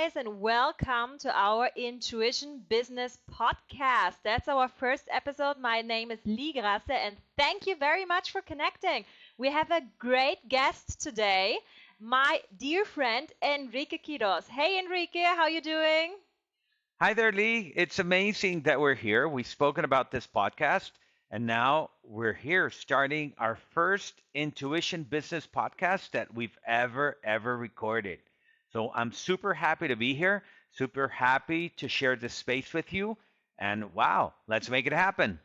guys, and welcome to our Intuition Business Podcast. That's our first episode. My name is Lee Grasse, and thank you very much for connecting. We have a great guest today, my dear friend Enrique Quiros. Hey, Enrique, how you doing? Hi there, Lee. It's amazing that we're here. We've spoken about this podcast, and now we're here starting our first intuition business podcast that we've ever recorded. So I'm super happy to be here, super happy to share this space with you. And wow, let's make it happen.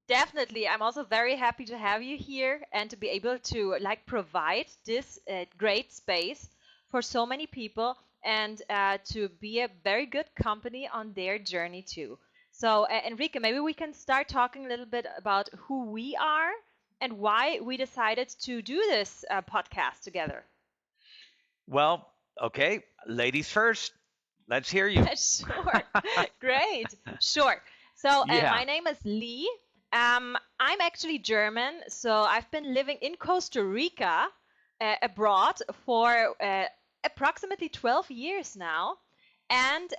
Definitely. I'm also very happy to have you here and to be able to provide this great space for so many people and to be a very good company on their journey too. So, Enrique, maybe we can start talking a little bit about who we are and why we decided to do this podcast together. Well, okay, ladies first. Let's hear you. Sure. Great. Sure. So, Yeah. my name is Lee. I'm actually German, so I've been living in Costa Rica abroad for approximately 12 years now. And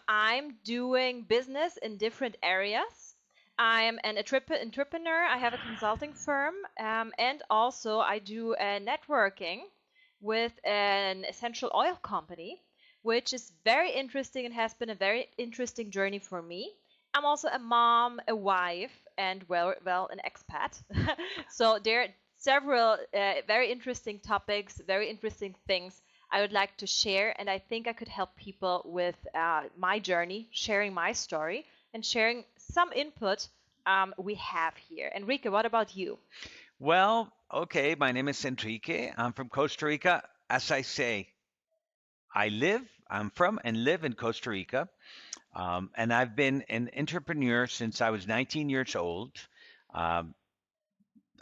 I'm doing business in different areas. I'm an entrepreneur. I have a consulting firm, and also I do networking with an essential oil company, which is very interesting and has been a very interesting journey for me. I'm also a mom, a wife, and well, an expat. So there are several very interesting topics, very interesting things I would like to share, and I think I could help people with my journey, sharing my story, and sharing some input we have here. Enrique, what about you? Well, okay, my name is Enrique. I'm from Costa Rica. As I say, I'm from and live in Costa Rica. And I've been an entrepreneur since I was 19 years old. Um,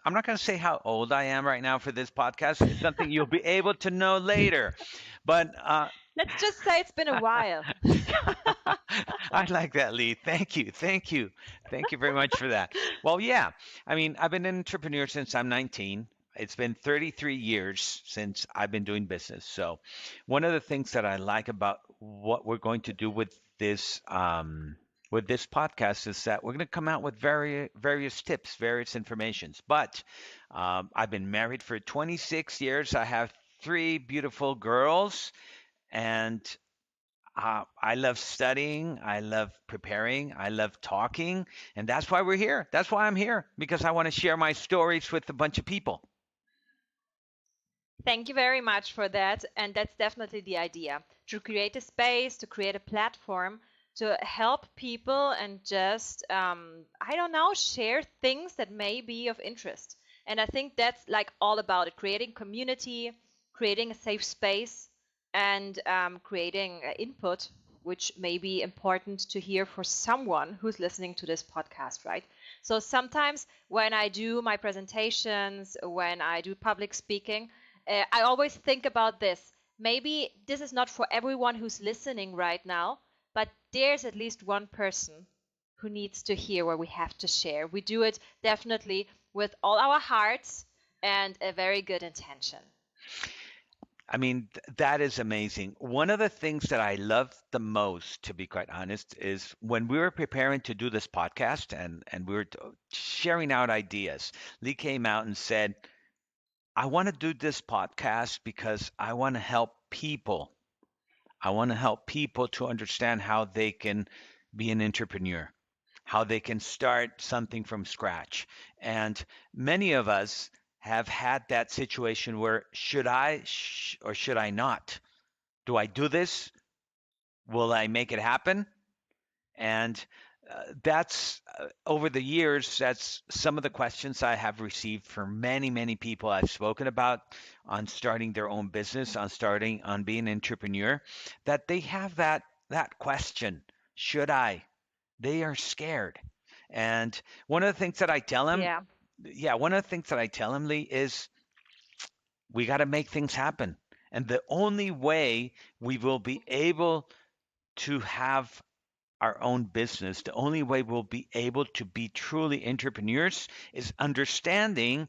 I'm not going to say how old I am right now for this podcast. It's something you'll be able to know later. But Let's just say it's been a while. I like that, Lee. Thank you. Thank you. Thank you very much for that. Well, yeah. I mean, I've been an entrepreneur since I'm 19. It's been 33 years since I've been doing business. So, one of the things that I like about what we're going to do with this podcast is that we're going to come out with various tips, various informations. But I've been married for 26 years. I have three beautiful girls, and I love studying. I love preparing. I love talking. And that's why we're here. That's why I'm here, because I want to share my stories with a bunch of people. Thank you very much for that. And that's definitely the idea to create a space, to create a platform to help people and just, I don't know, share things that may be of interest. And I think that's like all about it, creating community, creating a safe space, and creating input, which may be important to hear for someone who's listening to this podcast, right? So sometimes when I do my presentations, when I do public speaking, I always think about this. Maybe this is not for everyone who's listening right now, but there's at least one person who needs to hear what we have to share. We do it definitely with all our hearts and a very good intention. I mean, that is amazing. One of the things that I love the most, to be quite honest, is when we were preparing to do this podcast and we were sharing out ideas. Lee came out and said, I want to do this podcast because I want to help people. I want to help people to understand how they can be an entrepreneur, how they can start something from scratch. And many of us have had that situation where or should I not? Do I do this? Will I make it happen? And that's over the years, that's some of the questions I have received from many people I've spoken about on starting their own business, on being an entrepreneur, that they have that question, should I? They are scared. And one of the things that I tell them, Yeah. yeah, one of the things that I tell them, Lee, is we got to make things happen. And the only way we will be able to have our own business, the only way we'll be able to be truly entrepreneurs is understanding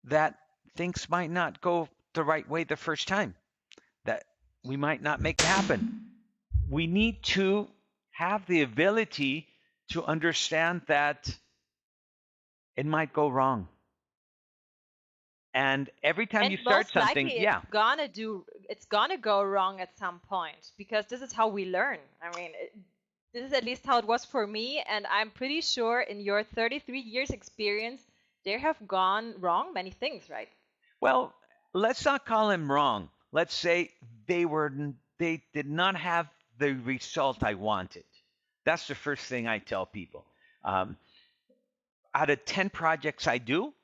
that things might not go the right way the first time. That we might not make it happen. We need to have the ability to understand that it might go wrong. And every time And you start most something, likely yeah, it's gonna go wrong at some point because this is how we learn. I mean, this is at least how it was for me, and I'm pretty sure in your 33 years experience, there have gone wrong many things, right? well, let's not call him wrong. Let's say they did not have the result I wanted. That's the first thing I tell people. Um, Out of 10 projects I do,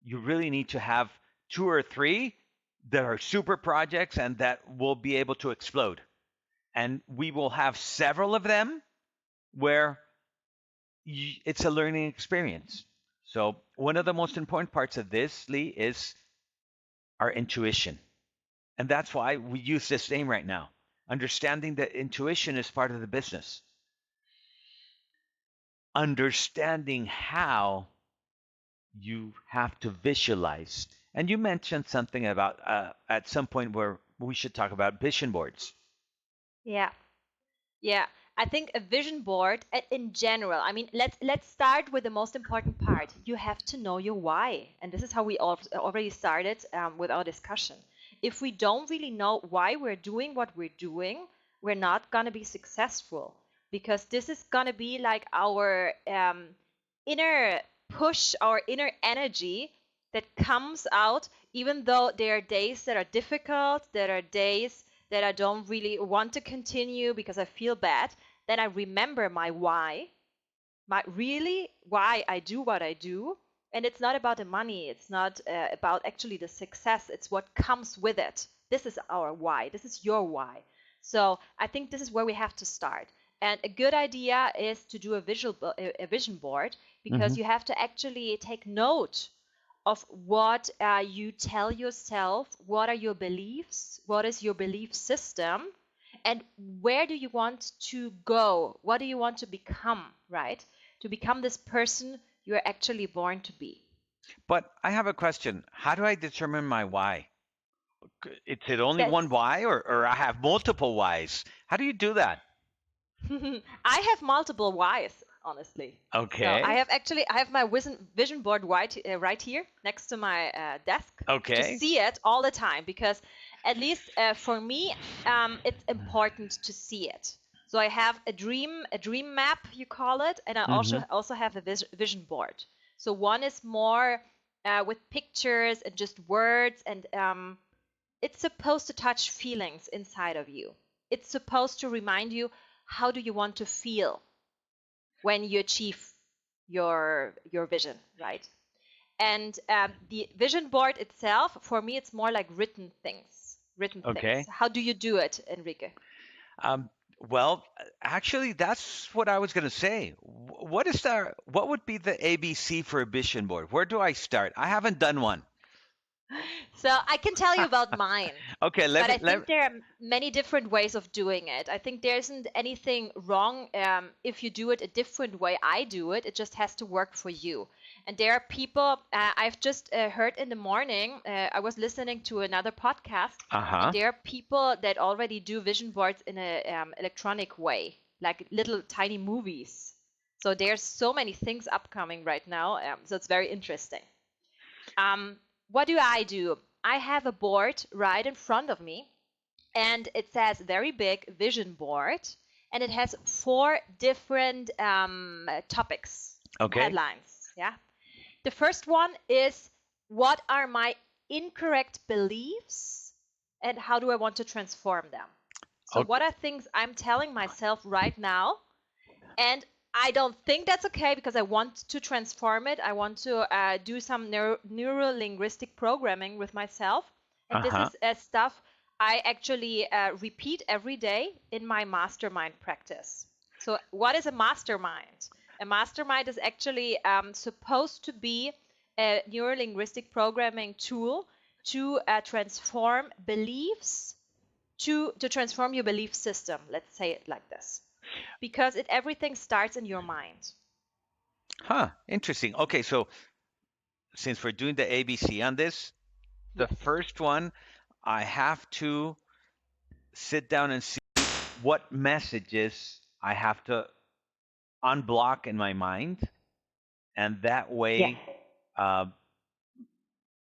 you really need to have two or three that are super projects and that will be able to explode. And we will have several of them where it's a learning experience. So, one of the most important parts of this, Lee, is our intuition. And that's why we use this name right now. Understanding that intuition is part of the business. Understanding how you have to visualize. And you mentioned something about at some point where we should talk about vision boards. Yeah. Yeah, I think a vision board in general. I mean, let's start with the most important part. You have to know your why, and this is how we already started with our discussion. If we don't really know why we're doing what we're doing, we're not gonna be successful because this is gonna be like our inner push, our inner energy that comes out, even though there are days that are difficult, there are days that I don't really want to continue because I feel bad, then I remember my why, my really why I do what I do. And it's not about the money, it's not about actually the success, it's what comes with it. This is our why, this is your why. So I think this is where we have to start. And a good idea is to do a vision board Hmm. because you have to actually take note of what you tell yourself, what are your beliefs, what is your belief system, and where do you want to go? What do you want to become, right? To become this person you're actually born to be. But I have a question. How do I determine my why? Is it only one That's why, or I have multiple whys? How do you do that? I have multiple whys, honestly. So Okay. I have my vision board right here next to my desk. You just Okay. see it all the time because, at least for me, it's important to see it. So I have a dream map, you call it, and I Hmm. also have a vision board. So one is more with pictures and just words, and it's supposed to touch feelings inside of you. It's supposed to remind you how do you want to feel when you achieve your vision, right? And the vision board itself, for me, it's more like written things. Written things. Okay. How do you do it, Enrique? Um, well, actually, that's what I was going to say. What would be the ABC for a vision board? Where do I start? I haven't done one. So I can tell you about mine. Okay, But I think there are many different ways of doing it. I think there isn't anything wrong if you do it a different way. I do it. It just has to work for you. And there are people, I've just heard in the morning, I was listening to another podcast, and Uh-huh. there are people that already do vision boards in a electronic way, like little tiny movies. So there's so many things upcoming right now. So it's very interesting. Um, what do? I have a board right in front of me, and it says very big vision board, and it has four different topics, Okay. headlines. Yeah. The first one is what are my incorrect beliefs and how do I want to transform them? So, Okay. what are things I'm telling myself right now and I don't think that's okay because I want to transform it. I want to do some neuro linguistic programming with myself. And this Uh-huh. is stuff I actually repeat every day in my mastermind practice. So, what is a mastermind? A mastermind is actually supposed to be a neuro linguistic programming tool to transform beliefs, to transform your belief system. Let's say it like this because everything starts in your mind. Huh. Interesting. Okay, so since we're doing the ABC on this, the Yes. first one, I have to sit down and see what messages I have to unblock in my mind, and that Yeah, way uh,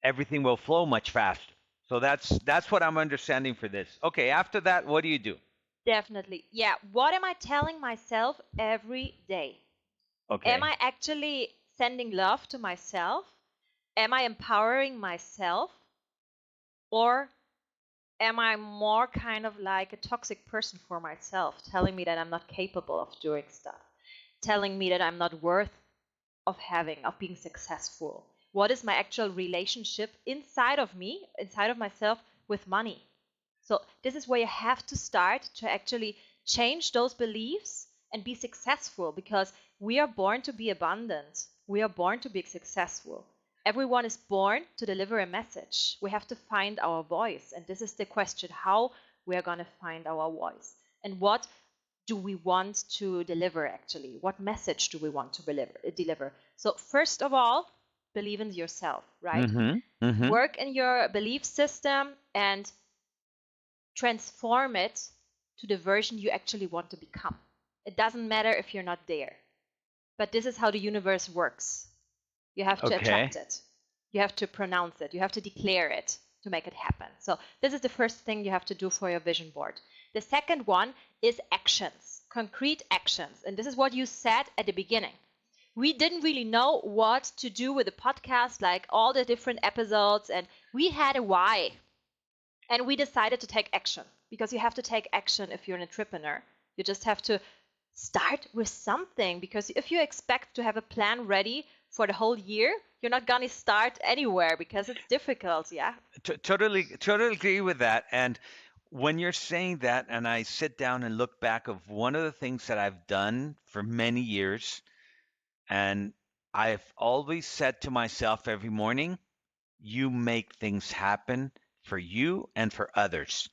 everything will flow much faster. So that's what I'm understanding for this. Okay, after that, what do you do? definitely. Yeah, what am I telling myself every day? Am Okay. I actually sending love to myself? Am I empowering myself? Or am I more kind of like a toxic person for myself, telling me that I'm not capable of doing stuff, telling me that I'm not worth of having, of being successful? What is my actual relationship inside of me, inside of myself with money? So this is where you have to start to actually change those beliefs and be successful, because we are born to be abundant. We are born to be successful. Everyone is born to deliver a message. We have to find our voice. And this is the question, how we are going to find our voice. And what do we want to deliver actually? What message do we want to deliver? So first of all, believe in yourself, right? Mm-hmm. Mm-hmm. Work in your belief system and transform it to the version you actually want to become. It doesn't matter if you're not there. But this is how the universe works. You have to Okay. attract it. You have to pronounce it. You have to declare it to make it happen. So, this is the first thing you have to do for your vision board. The second one is actions, concrete actions. And this is what you said at the beginning. We didn't really know what to do with the podcast, like all the different episodes, and we had a why. And we decided to take action, because you have to take action if you're an entrepreneur. You just have to start with something, because if you expect to have a plan ready for the whole year, you're not going to start anywhere because it's difficult. Yeah. Totally agree with that. And when you're saying that, and I sit down and look back of one of the things that I've done for many years, and I've always said to myself every morning, you make things happen for you and for others.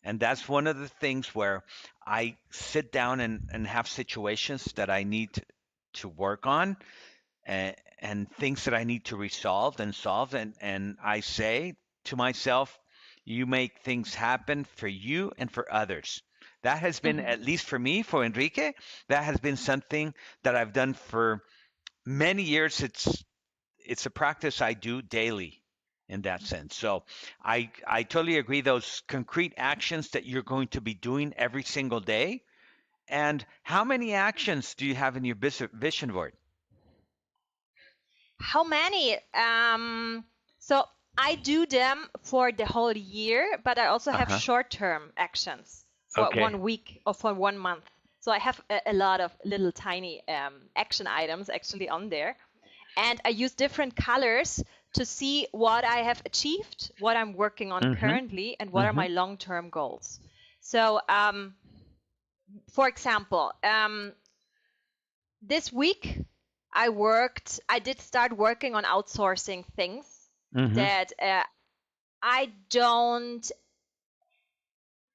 And that's one of the things where I sit down and have situations that I need to work on, and things that I need to resolve and solve. And I say to myself, you make things happen for you and for others. That has been, Mhm. at least for me, for Enrique, that has been something that I've done for many years. It's a practice I do daily in that sense. So I totally agree. Those concrete actions that you're going to be doing every single day. And how many actions do you have in your vision board? How many? So I do them for the whole year, but I also have Uh-huh. short-term actions for Okay. 1 week or for 1 month. So I have a lot of little tiny action items actually on there. And I use different colors to see what I have achieved, what I'm working on Mm-hmm. currently, and what are Mm-hmm. my long-term goals. So, for example, this week I did start working on outsourcing things Mm-hmm. that I don't,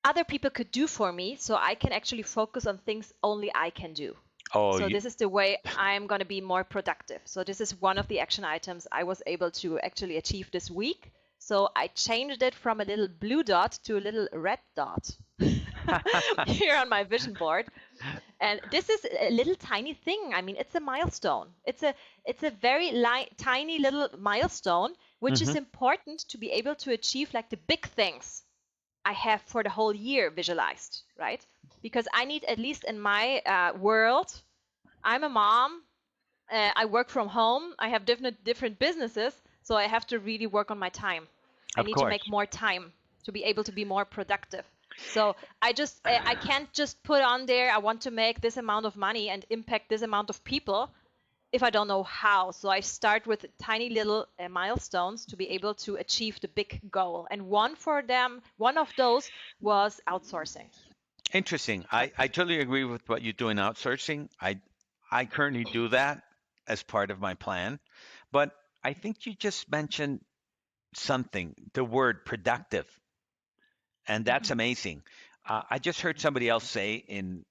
other people could do for me, so I can actually focus on things only I can do. Oh, So you, this is the way I'm going to be more productive. So this is one of the action items I was able to actually achieve this week. So I changed it from a little blue dot to a little red dot here on my vision board. And this is a little tiny thing. I mean, it's a milestone. It's a very tiny little milestone, which mm-hmm. is important to be able to achieve like the big things I have for the whole year visualized, right? Because I need, at least in my world, I'm a mom. I work from home. I have different businesses, so I have to really work on my time. I Of need to make course. more time to be able to be more productive. So I can't just put on there I want to make this amount of money and impact this amount of people if I don't know how. So I start with tiny little milestones to be able to achieve the big goal. And one of those was outsourcing. Interesting. So I totally agree with what you do in outsourcing. I currently do that as part of my plan. But I think you just mentioned something, the word productive, and that's mhm. amazing. I just heard somebody else say in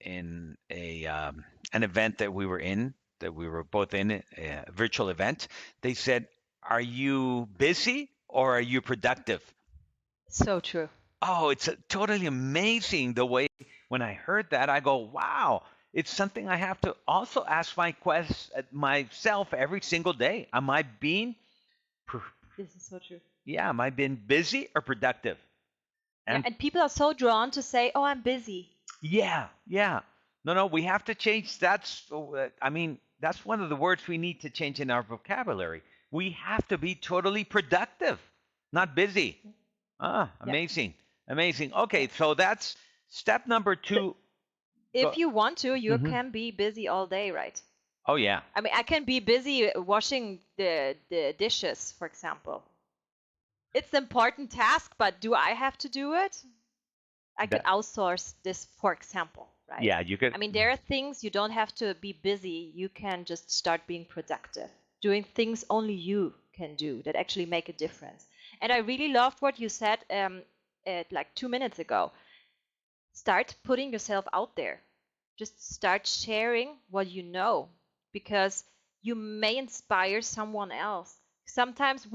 a an event that we were in, that we were both in, a virtual event. They said, "Are you busy or are you productive?" So true. Oh, it's totally amazing the way when I heard that, I go, wow, it's something I have to also ask myself every single day. Am I being, pr- This is so true. yeah, am I being busy or productive? Yeah, And and people are so drawn to say, "Oh, I'm busy." yeah, yeah. No, no, we have to change. I mean, that's one of the words we need to change in our vocabulary. We have to be totally productive, not busy. Ah, Yeah, amazing. Amazing. Okay, yeah. so that's step number So two. if Go. you want to, you Hmm. can be busy all day, right? Oh, yeah. I mean, I can be busy washing the dishes, for example. It's an important task, but do I have to do it? I could That, outsource this, for example, right? yeah, you could. I mean, there are things you don't have to be busy. You can just start being productive, doing things only you can do that actually make a difference. And I really loved what you said like 2 minutes ago. Start putting yourself out there. Just start sharing what you know because you may inspire someone else. Sometimes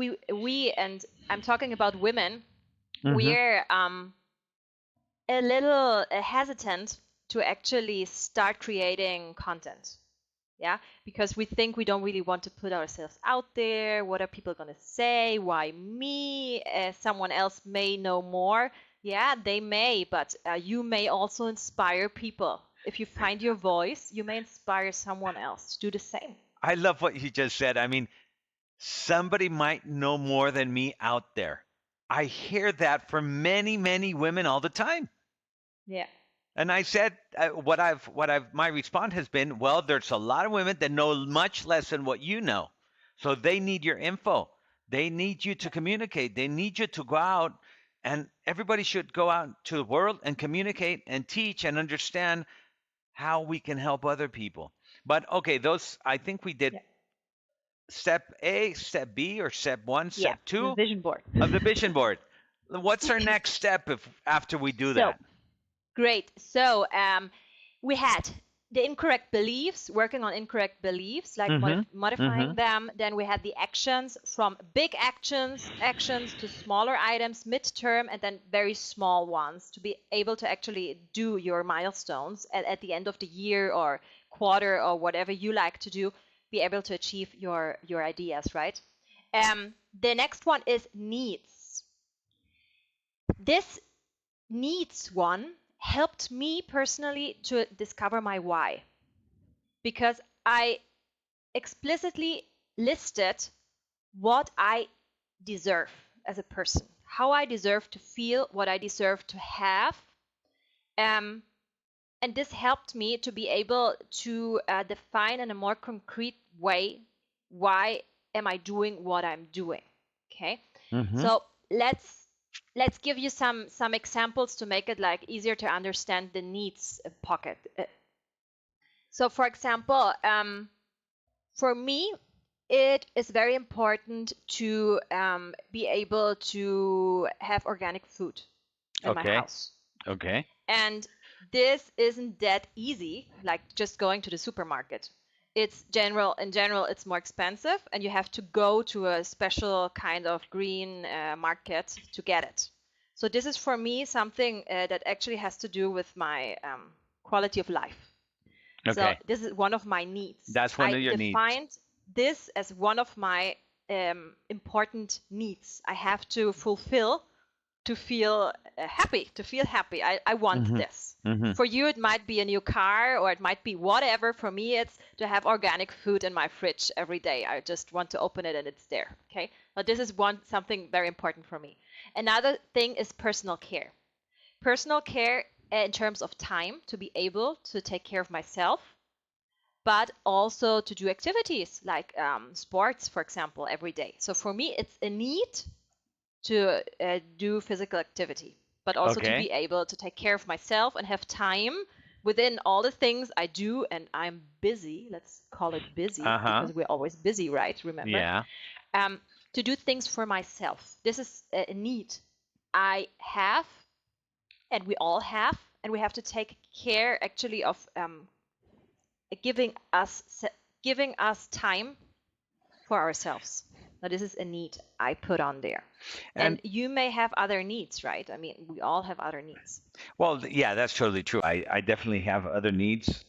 and I'm talking about women, Hmm. we're a little hesitant to actually start creating content. Yeah, because we think we don't really want to put ourselves out there. What are people going to say? Why me? Someone else may know more. Yeah, they may, but you may also inspire people. If you find your voice, you may inspire someone else to do the same. I love what you just said. I mean, somebody might know more than me out there. I hear that from many, many women all the time. Yeah. And I said, my response has been, well, there's a lot of women that know much less than what you know. So they need your info. They need you to communicate. They need you to go out, and everybody should go out to the world and communicate and teach and understand how we can help other people. But okay, I think we did Yeah. step A, step B, or step one, Yeah. step The two vision board. of the vision board. What's our next step after we do So that? great. So we had the incorrect beliefs, working on incorrect beliefs, like Mm-hmm. modifying Mm-hmm. them. Then we had the actions, from big actions to smaller items, midterm, and then very small ones to be able to actually do your milestones at the end of the year or quarter or whatever you like to do, be able to achieve your ideas, right? The next one is needs. This needs one helped me personally to discover my why because I explicitly listed what I deserve as a person, how I deserve to feel, what I deserve to have. Um, and this helped me to be able to define in a more concrete way why am I doing what I'm doing. Okay, Mm-hmm. so let's give you some examples to make it like easier to understand the needs pocket. So for example, for me it is very important to be able to have organic food in my Okay. house. Okay. And this isn't that easy, like just going to the supermarket. In general, it's more expensive, and you have to go to a special kind of green market to get it. So this is for me something that actually has to do with my quality of life. So Okay. this is one of my needs. That's one I of your needs. defined this as one of my important needs. I have to fulfill to feel happy, to feel happy. I want Mm-hmm. this. Mm-hmm. For you, it might be a new car or it might be whatever. For me, it's to have organic food in my fridge every day. I just want to open it and it's there. Okay. But this is something very important for me. Another thing is personal care. Personal care in terms of time to be able to take care of myself, but also to do activities like sports, for example, every day. So for me, it's a need to do physical activity, but also to Okay. be able to take care of myself and have time within all the things I do. And I'm busy, let's call it busy, Uh-huh. because we're always busy, right? Remember? Yeah. Um, to do things for myself. This is a need I have, and we all have, and we have to take care actually of giving us giving us time for ourselves. Now, this is a need I put on there. And And you may have other needs, right? I mean, we all have other needs. well, yeah, that's totally true. I definitely have other needs.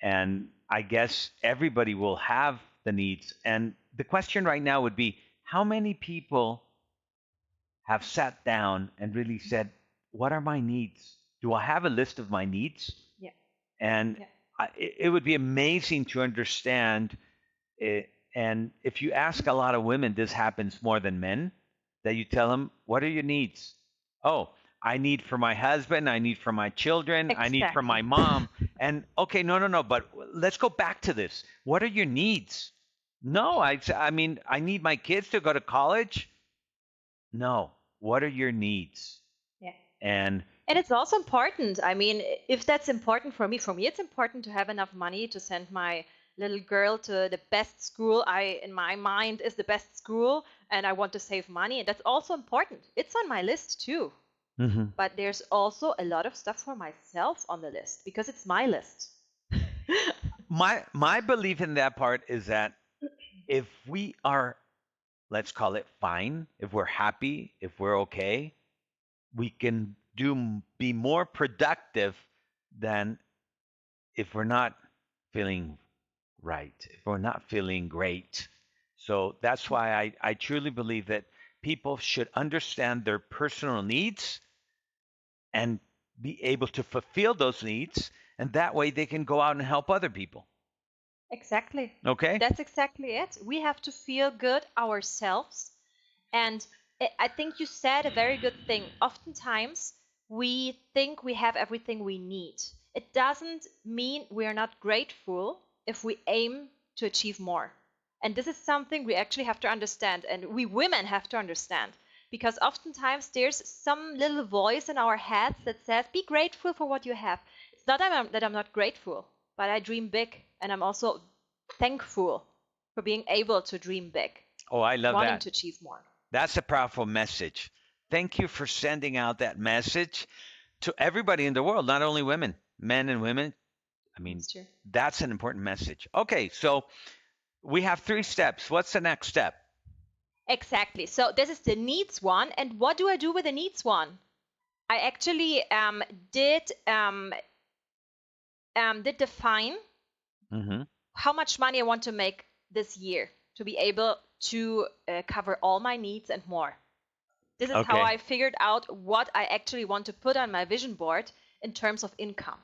And I guess everybody will have the needs. And the question right now would be, how many people have sat down and really said, what are my needs? Do I have a list of my needs? Yeah. And Yeah. it would be amazing to understand it. And if you ask a lot of women, this happens more than men, that you tell them, what are your needs? Oh, I need for my husband, I need for my children, I need for my Exactly. mom. And okay, no, no, no, but let's go back to this. What are your needs? No, I mean, I need my kids to go to college. No, what are your needs? Yeah. And And it's also important. I mean, if that's important for me, it's important to have enough money to send my little girl to the best school in my mind is the best school, and I want to save money. And that's also important. It's on my list too. mhm. But there's also a lot of stuff for myself on the list because it's my list. My belief in that part is that if we are, let's call it fine, if we're happy, if we're okay, we can be more productive than if we're not feeling right, if we're not feeling great. So that's why I truly believe that people should understand their personal needs and be able to fulfill those needs, and that way they can go out and help other people. Exactly. Okay? That's exactly it. We have to feel good ourselves. And I think you said a very good thing. Oftentimes, we think we have everything we need. It doesn't mean we are not grateful if we aim to achieve more. And this is something we actually have to understand, and we women have to understand. Because oftentimes there's some little voice in our heads that says, be grateful for what you have. It's not that I'm not grateful, but I dream big, and I'm also thankful for being able to dream big, Oh, I love wanting that. to achieve more. That's a powerful message. Thank you for sending out that message to everybody in the world, not only women, men and women. I mean, That's true. that's an important message. Okay, so we have 3 steps. What's the next step? Exactly. So this is the needs one. And what do I do with the needs one? I actually did define Hmm. how much money I want to make this year to be able to cover all my needs and more. This is how Okay. I figured out what I actually want to put on my vision board in terms of income.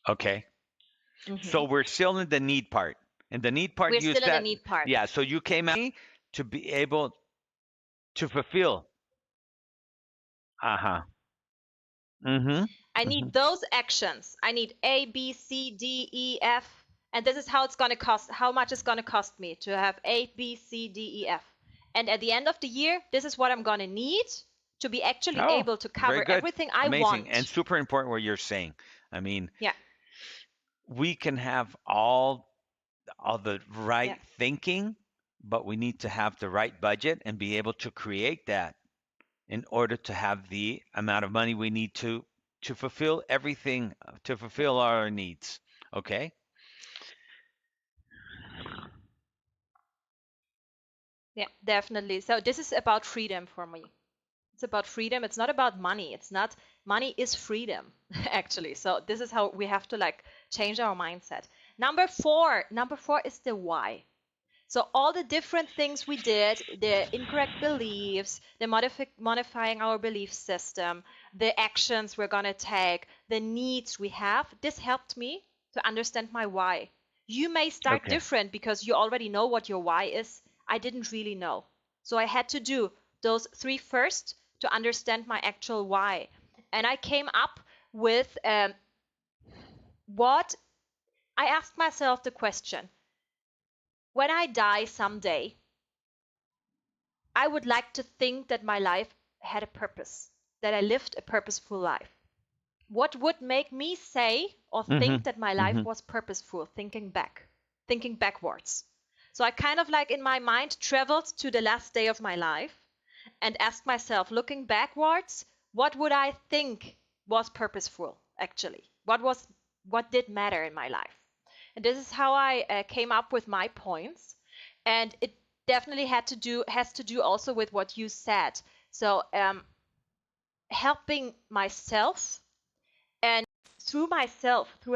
Okay. So Hmm. we're still in the need part. In the need part, We're you still in the said, need part. yeah, so you came out to be able to fulfill. Uh-huh. Mm-hmm. I Mm-hmm. need those actions. I need A, B, C, D, E, F. And this is how it's going to cost, how much it's going to cost me to have A, B, C, D, E, F. And at the end of the year, this is what I'm going to need to be actually Oh, able to very cover good. everything I Amazing. And want. super important what you're saying. I mean, Yeah, we can have all the yeah, right thinking, but we need to have the right budget and be able to create that in order to have the amount of money we need to fulfill everything, to yeah, fulfill our needs. Okay? yeah, definitely. So this is about freedom for me. It's about freedom. It's not about money. It's not, money is freedom, actually. So this is how we have to like change our mindset. Number four is the why. So all the different things we did, the incorrect beliefs, the modifying our belief system, the actions we're going to take, the needs we have, this helped me to understand my why. You may start Okay. different because you already know what your why is. I didn't really know. So I had to do those three first to understand my actual why. And I came up with what I asked myself the question, when I die someday, I would like to think that my life had a purpose, that I lived a purposeful life. What would make me say or think Mm-hmm. that my life Mm-hmm. was purposeful, thinking backwards? So I kind of like in my mind traveled to the last day of my life and asked myself, looking backwards, what would I think was purposeful actually? What did matter in my life? And this is how I came up with my points. And it definitely has to do also with what you said. So helping myself, and through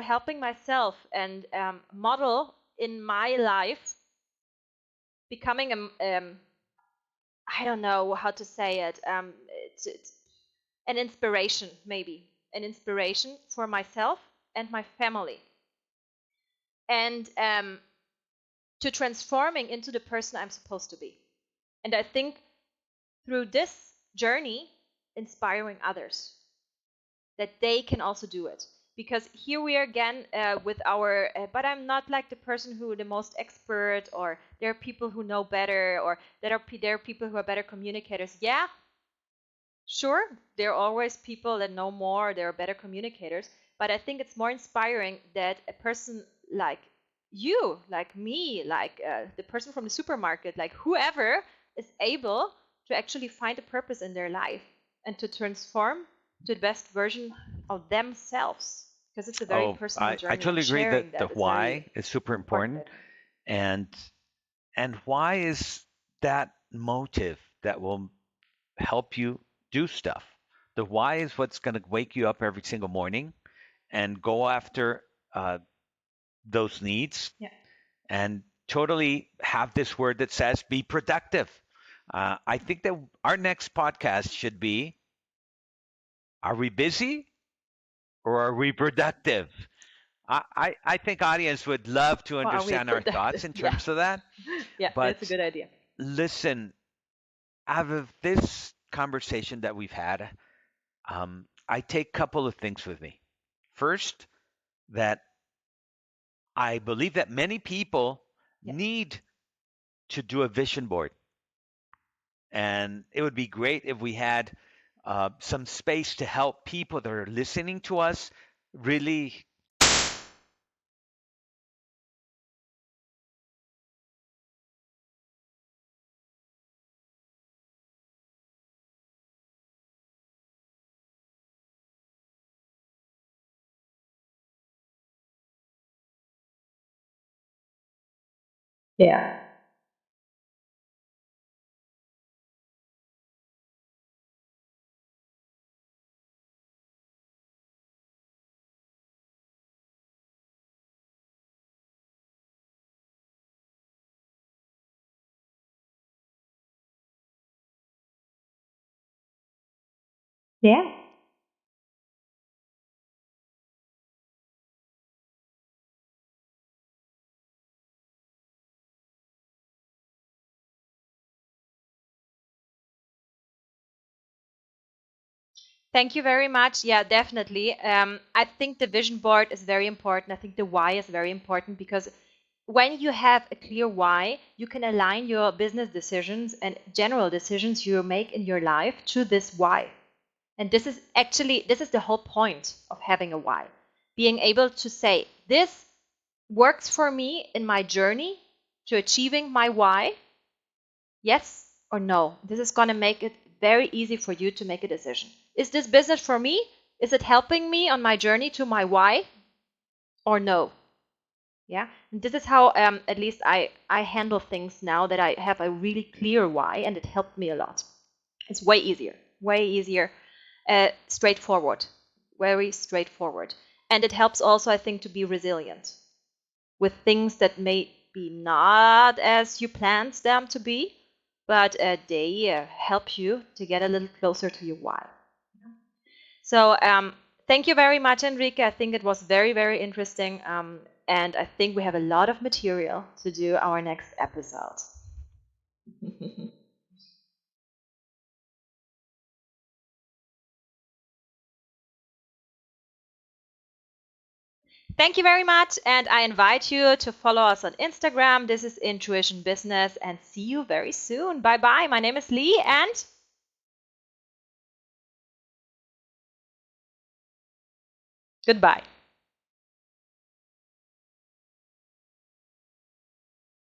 helping myself and model in my life, becoming I don't know how to say it. It's an inspiration, maybe an inspiration for myself and my family, and to transforming into the person I'm supposed to be. And I think through this journey, inspiring others that they can also do it. Because here we are again with our, but I'm not like the person who the most expert, or there are people who know better, or there are people who are better communicators. Yeah, sure, there are always people that know more, they're better communicators, but I think it's more inspiring that a person like you, like me, like the person from the supermarket, like whoever is able to actually find a purpose in their life and to transform to the best version of themselves, because it's a very Oh, personal I journey, and totally agree sharing that the that is very why is super important, I important. think. And why is that motive that will help you do stuff. The why is what's going to wake you up every single morning and go after uh, those needs, Yeah. and totally have this word that says be productive. I think that our next podcast should be, are we busy or are we productive? I think audience would love to Or are we understand our productive? thoughts in Yeah. terms of that. Yeah, But that's a good idea. listen, out of this conversation that we've had, I take a couple of things with me. First, that I believe that many people Yeah. need to do a vision board. And it would be great if we had some space to help people that are listening to us really. Yeah. Yeah. Thank you very much. Yeah, definitely. I think the vision board is very important. I think the why is very important, because when you have a clear why, you can align your business decisions and general decisions you make in your life to this why. And this is the whole point of having a why. Being able to say, this works for me in my journey to achieving my why, yes or no. This is going to make it very easy for you to make a decision. Is this business for me? Is it helping me on my journey to my why, or no? Yeah. And this is how at least I handle things now, that I have a really clear why, and it helped me a lot. It's way easier, straightforward, very straightforward. And it helps also, I think, to be resilient with things that may be not as you planned them to be, but they help you to get a little closer to your why. So thank you very much, Enrique. I think it was very, very interesting. And I think we have a lot of material to do our next episode. Thank you very much. And I invite you to follow us on Instagram. This is Intuition Business, and see you very soon. Bye bye. My name is Lee, and goodbye.